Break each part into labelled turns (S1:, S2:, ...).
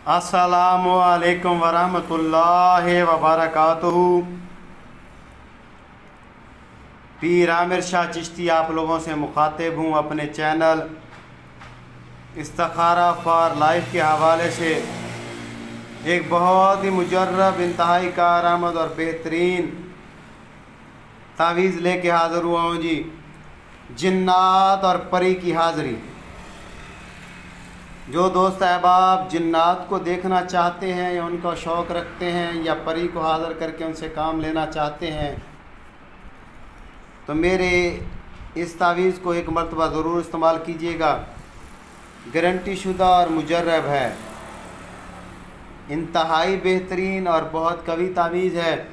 S1: अस्सलामु अलैकुम वरहमतुल्लाहि वबरकातुहू। पीर आमिर शाह चिश्ती आप लोगों से मुखातिब हूँ अपने चैनल इस्तिखारा फॉर लाइफ के हवाले से। एक बहुत ही मुजर्रब, इंतहाई कारआमद और बेहतरीन तावीज़ लेके हाज़िर हुआ हूँ जी। जिन्नात और परी की हाज़िरी। जो दोस्त अहबाब जिन्नात को देखना चाहते हैं या उनका शौक़ रखते हैं या परी को हाज़िर करके उनसे काम लेना चाहते हैं तो मेरे इस तावीज़ को एक मरतबा ज़रूर इस्तेमाल कीजिएगा। गारंटी शुदा और मुजर्रब है, इंतहाई बेहतरीन और बहुत कवी तावीज़ है।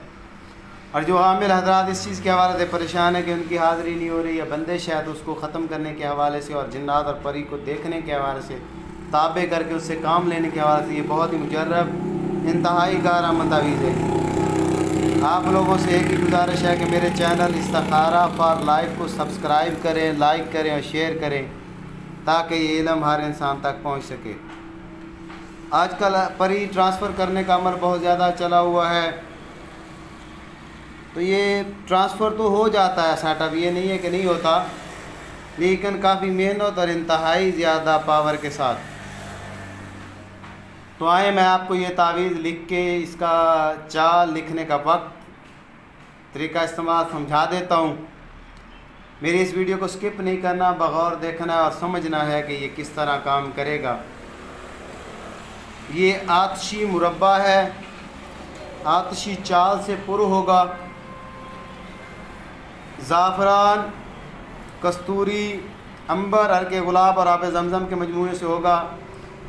S1: और जो आमिल हज़रात इस चीज़ के हवाले से परेशान है कि उनकी हाज़िरी नहीं हो रही है, बंदिश है, तो उसको ख़त्म करने के हवाले से और जिन्नात और परी को देखने के हवाले से, ताबे करके उससे काम लेने के हवाले से ये बहुत ही मुजर्रब, इंतहाई कारआमद तावीज़ है। आप लोगों से एक ही गुजारिश है कि मेरे चैनल इस्तिखारा फॉर लाइफ को सब्सक्राइब करें, लाइक करें और शेयर करें ताकि ये इल्म हर इंसान तक पहुंच सके। आजकल परी ट्रांसफ़र करने का अमल बहुत ज़्यादा चला हुआ है, तो ये ट्रांसफ़र तो हो जाता है सेटअप, ये नहीं है कि नहीं होता, लेकिन काफ़ी मेहनत और इंतहाई ज़्यादा पावर के साथ। तो आए मैं आपको ये तावीज़ लिख के इसका चाल, लिखने का वक्त, तरीका इस्तेमाल समझा देता हूँ। मेरी इस वीडियो को स्किप नहीं करना, बगौर देखना और समझना है कि ये किस तरह काम करेगा। ये आतशी मुरब्बा है, आतशी चाल से पुर होगा। ज़ाफ़रान, कस्तूरी, अंबर, हरके गुलाब और आब ज़मज़म के मजमूए से होगा।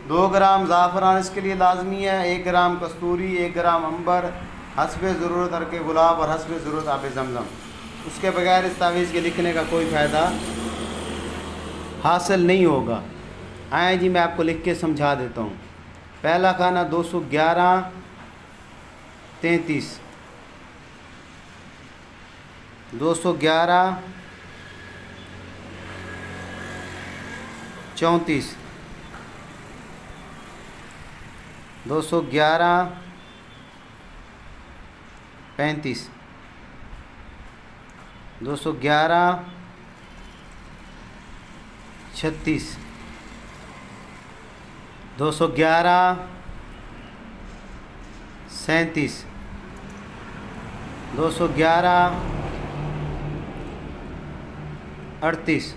S1: 2 ग्राम ज़ाफ़रान इसके लिए लाजमी है, 1 ग्राम कस्तूरी, 1 ग्राम अंबर, हस्बे ज़रूरत हरके गुलाब और हस्बे ज़रूरत आब ज़मज़म। उसके बगैर इस तावीज़ के लिखने का कोई फ़ायदा हासिल नहीं होगा। आए जी मैं आपको लिख के समझा देता हूँ। पहला खाना 211 33, 211 34, 211 35, 211 36, 211 37, 211 38,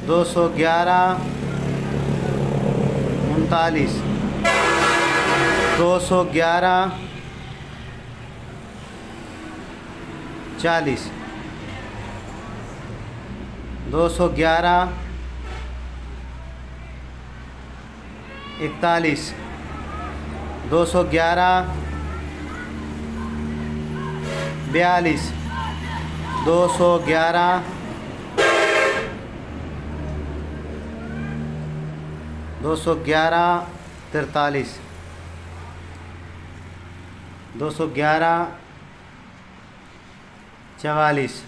S1: 211 39, 211 40, 211 41, 211 42, 211 211 43, 211 44,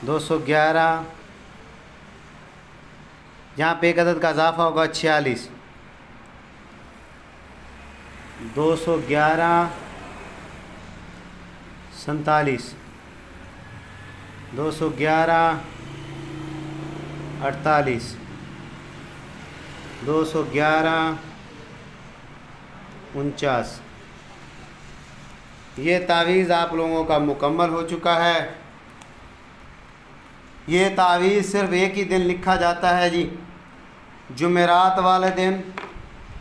S1: 211, यहाँ पे एक अदद का इजाफा होगा 46, 211 47, 211 48, 211 49। ये तावीज़ आप लोगों का मुकम्मल हो चुका है। ये तावीज़ सिर्फ़ एक ही दिन लिखा जाता है जी, जुमेरात वाले दिन।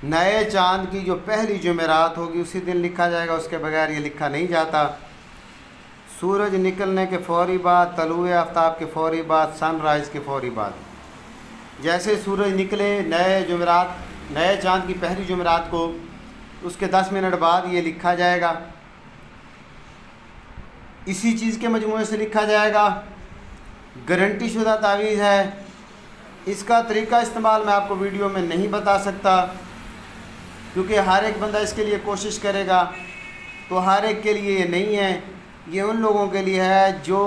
S1: नए चाँद की जो पहली जुमेरात होगी उसी दिन लिखा जाएगा, उसके बगैर ये लिखा नहीं जाता। सूरज निकलने के फ़ौरी बाद, तलुए आफ्ताब के फ़ौरी बाद, सनराइज़ के फ़ौरी बाद, जैसे सूरज निकले नए जुमेरात, नए चाँद की पहली जुमेरात को, उसके 10 मिनट बाद ये लिखा जाएगा। इसी चीज़ के मजमूए से लिखा जाएगा। गारंटी शुदा तावीज़ है। इसका तरीका इस्तेमाल मैं आपको वीडियो में नहीं बता सकता, क्योंकि हर एक बंदा इसके लिए कोशिश करेगा, तो हर एक के लिए ये नहीं है। ये उन लोगों के लिए है जो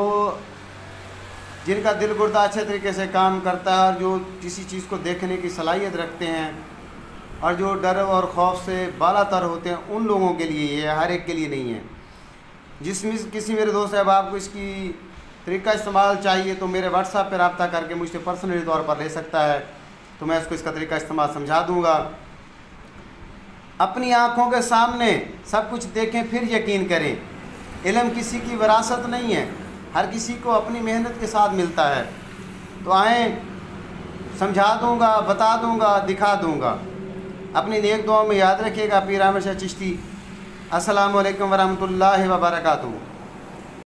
S1: जिनका दिल गुर्दा अच्छे तरीके से काम करता है और जो किसी चीज़ को देखने की सलाहियत रखते हैं और जो डर और खौफ से बालातर होते हैं, उन लोगों के लिए ये, हर एक के लिए नहीं है। जिसमें किसी मेरे दोस्त साहब को इसकी तरीका इस्तेमाल चाहिए तो मेरे व्हाट्सएप पर रब्ता करके मुझसे पर्सनली तौर पर ले सकता है, तो मैं उसको इसका तरीका इस्तेमाल समझा दूँगा। अपनी आँखों के सामने सब कुछ देखें फिर यकीन करें। इल्म किसी की विरासत नहीं है, हर किसी को अपनी मेहनत के साथ मिलता है। तो आएँ, समझा दूँगा, बता दूँगा, दिखा दूँगा। अपनी नेक दुआओं में याद रखिएगा। पीर अहमद शाह चिश्ती। अस्सलामु अलैकुम वरहमतुल्लाहि व बरकातुहू।